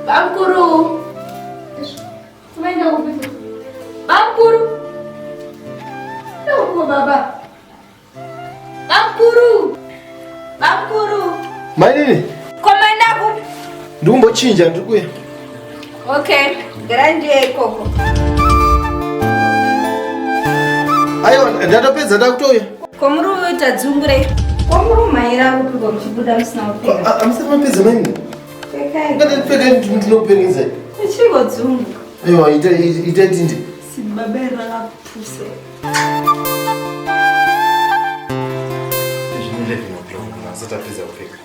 Bamkuru. Tumeenda kupita. Bamkuru. Ndio baba. Bamkuru. Bamkuru. Maini? Komenda ku. Ndumbo chinja ndikuye. Okay, grande koko. Ayo ndatopedza ndakutoya. Komuru tadzungure. Komuru maira kutuko mchibuda msina upega. Amsema pedza maini. Ngati pega ndinokupengiza. Chiko dzungu. Ayo ita tindi. Sibabera la puse. Sata pedza kupeka.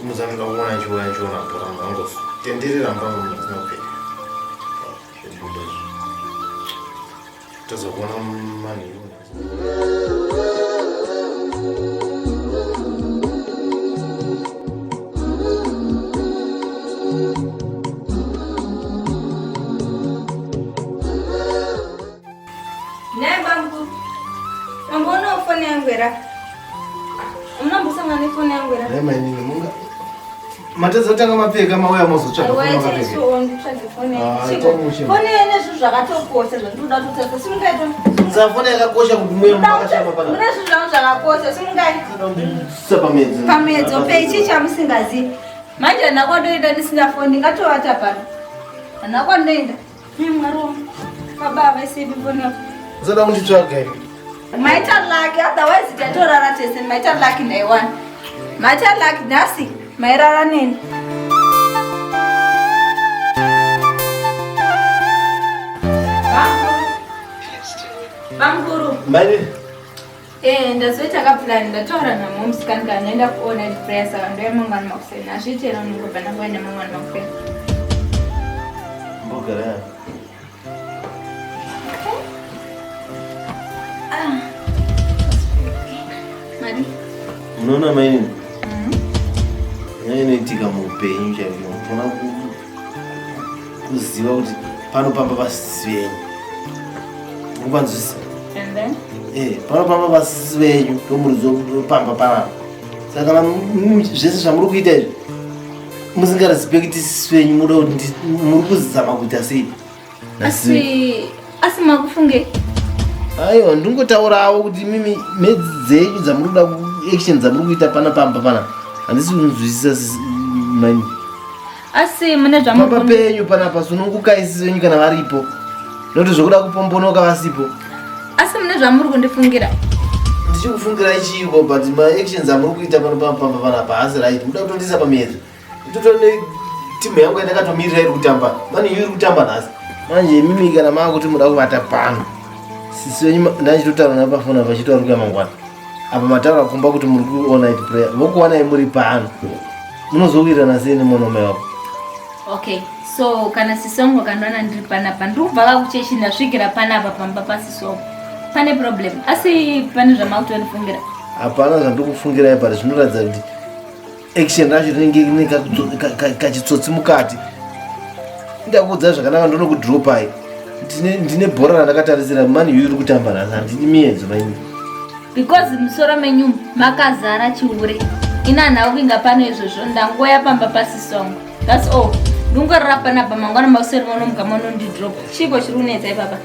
Muzamira kuona nchiona poramba angos. Tenderera mbango muzina kupeka. Tazobona mani yona. Mateza utanga mapeka mauya mozotsvaga foni yenezvi zvakatokosha zvandoda kutsa simungaito foni yakakosha kuti mwe makashama pana mune zvinhu zvangu zvakakosha simungaiti pamedzi ope ichi chamusingazivi manje nakwandoenda ndisina foni ndingatovata pano nakwandoenda mwari wangu baba vaisivi foni yako uzoda kunditsvaga maita laki otherwise tatorara tese maita laki ndaiwana maita laki nhasi mairara neni Bamkuru. Mbani? Ndazoita kapulani ndataura namwe musikani kana ndaenda kuona prayer saka ndoya mangwana makuseni azvichera unongobva kuenda mangwana makuseni mbogara mari unoona maini inoitika muupenyu chaizvo unofana kuziva kuti panopamba vasisi venyu upanzwisa panopamba vasisi venyu ndomuridzopamba panapa saka kana zvese zvamuri kuita izvi musingarespekti sisi venyu muri kuzama kuita sei asi makufunge aiwa ndingotaurawo kuti mimi medzi dzenyu dzamuri kuda action dzamuri kuita panapamba pana handisi kunzwisisa mani asi mune pamba penyu panapa sunongukaisisi venyu kana varipo nokuti zvokuda kupombonoka vasipo asi mune zvamuri kundifungira ndichikufungira chiiko but maactions amuri kuita panopamba panapa hasi right muda kutondisa pamedzi totone timu yangu yandakatomirira iri kutamba mani iyo iri kutamba nhasi manje mimi kana maakuti muda kuvata pano sisi venyu ndachitotaura napafona vachitaurika mangwana apa mataura kumba kuti muri kuona it prayer vokuwanai muri pano munozowirirana sei nemonome wako okay so kana sisongo kandoona ndiri panapa ndikubva kuchechi ndasvikira panapa pamba pasisongo pane problem asi pane zvamakutondifungira hapana zvandikufungirai but zvinoratidza kuti action racho rinenge rine kachitsotsi mukati ndakuudza zvakanaka ndonokudropai ndine bhora randakatarisira mani iyo iri kutamba nhasi handidi miedzo maini because musoro menyu makazara chiure ina nhauvinga pano izvozvo ndangoya pamba pasisongo thats all ndingorira panapa mangwana makuseri manomuka manondidropa chiko chiri kunetsa ipapa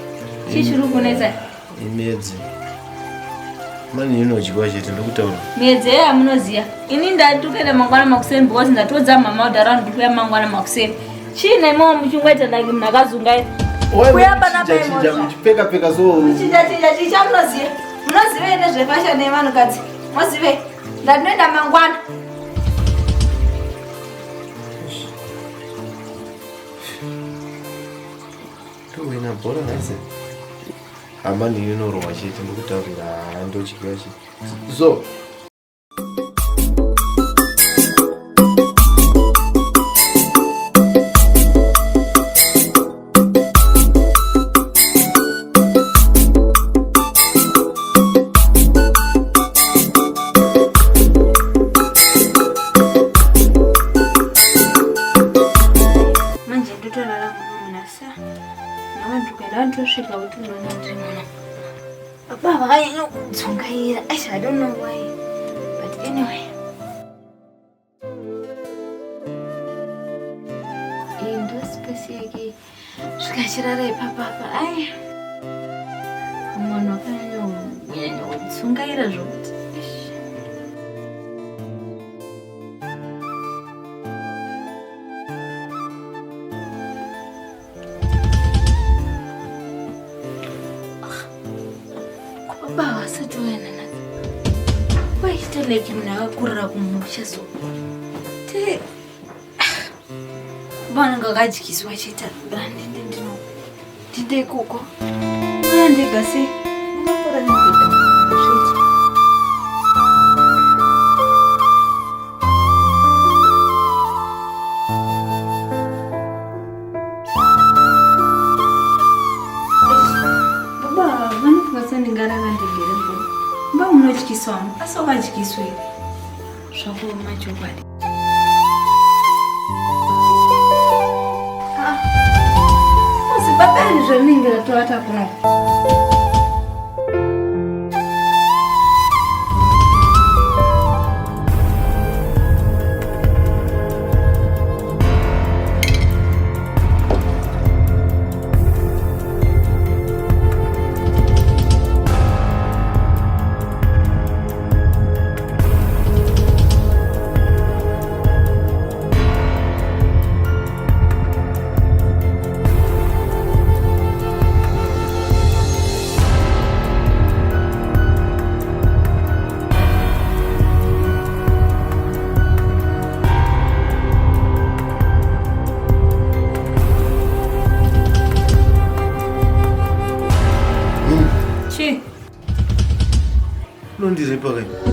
chii chiri kunetsa imedzi mani inodyiwa chete ndokutaura medzi eyo hamunoziva ini ndatokuenda mangwana makuseri because ndatodza mama udhara ndikuya mangwana makuseri chiina imomo muchingoita ndake munhu akazungaira kuya panapa muchipekapeka so muchinjachinja chii chamunoziva munozive nezvefashani yevanhukadzi mozive ndatinoenda mangwana towina bhora nhasi hamani inorohwa chete ndokutaurira ndochidyiwa chete so ndosvika kuti ndonandimana baba kanyanyadzungaira I don't know why but anyway space yake zvikachirara ipapapa ai mwana wakanyanya kutsungaira zvokuti baba wasati waenana waita like mna wakurira kumusha so te bana ngakajikiswa chita brandi ndino dide koko brandi gasi ngapora ndikuita shit baba vani kwasani ngarara ndigere mbo mba unochikiswa aso kajikiswe zvako machokwadi Baba zvaningira toata kuno. Non direi pas rien.